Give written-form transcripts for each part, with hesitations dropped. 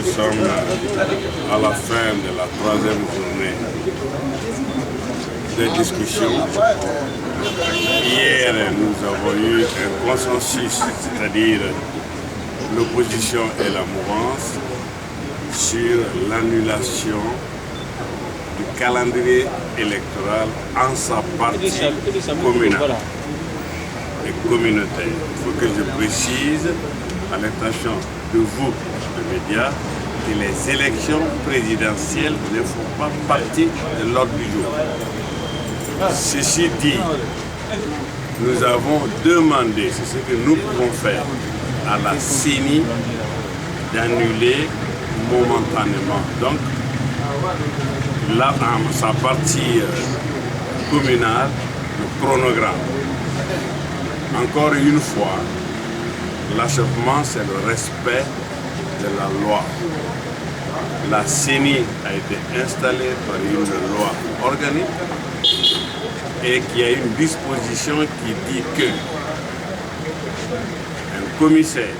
Nous sommes à la fin de la troisième journée de discussion. Hier, nous avons eu un consensus, c'est-à-dire l'opposition et la mouvance, sur l'annulation du calendrier électoral en sa partie communale et communautaire. Il faut que je précise, à l'intention de vous, les médias, que les élections présidentielles ne font pas partie de l'ordre du jour. Ceci dit, nous avons demandé, c'est ce que nous pouvons faire, à la CENI d'annuler momentanément. Donc, là, en sa partie communale, le chronogramme. Encore une fois, l'achèvement, c'est le respect de la loi. La CENI a été installée par une loi organique et qu'il y a une disposition qui dit que un commissaire,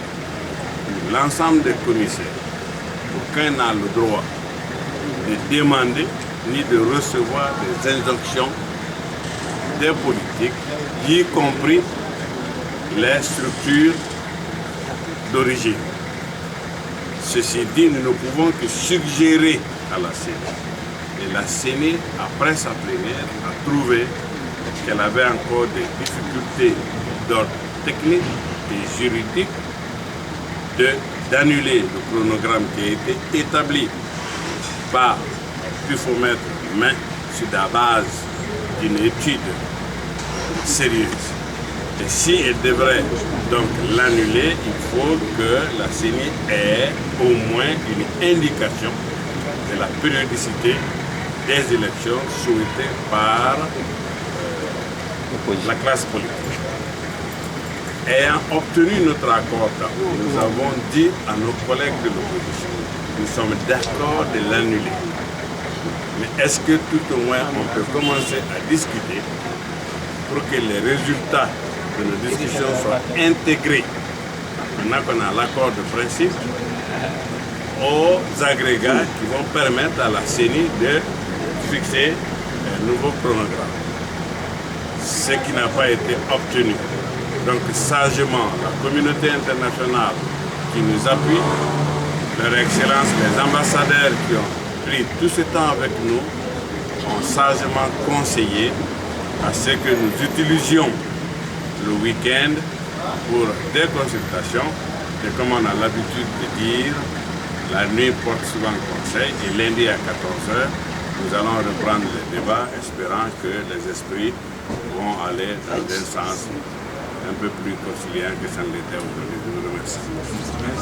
l'ensemble des commissaires, aucun n'a le droit de demander ni de recevoir des injonctions des politiques, y compris les structures d'origine. Ceci dit, nous ne pouvons que suggérer à la CENI. Et la CENI, après sa plénière, a trouvé qu'elle avait encore des difficultés d'ordre technique et juridique d'annuler le chronogramme qui a été établi par Pufomètre, mais sur la base d'une étude sérieuse. Et si elle devrait donc l'annuler, il faut que la CENI ait au moins une indication de la périodicité des élections souhaitées par la classe politique. Ayant obtenu notre accord, nous avons dit à nos collègues de l'opposition, nous sommes d'accord de l'annuler. Mais est-ce que tout au moins on peut commencer à discuter pour que les résultats de nos discussions soient intégrés, maintenant qu'on a l'accord de principe, aux agrégats qui vont permettre à la CENI de fixer un nouveau chronogramme. Ce qui n'a pas été obtenu. Donc sagement, la communauté internationale qui nous appuie, leur Excellence, les ambassadeurs qui ont pris tout ce temps avec nous, ont sagement conseillé à ce que nous utilisions le week-end pour des consultations. Et comme on a l'habitude de dire, la nuit porte souvent conseil et lundi à 14 h, nous allons reprendre les débats, espérant que les esprits vont aller dans un sens un peu plus conciliant que ça ne l'était aujourd'hui. Je vous remercie.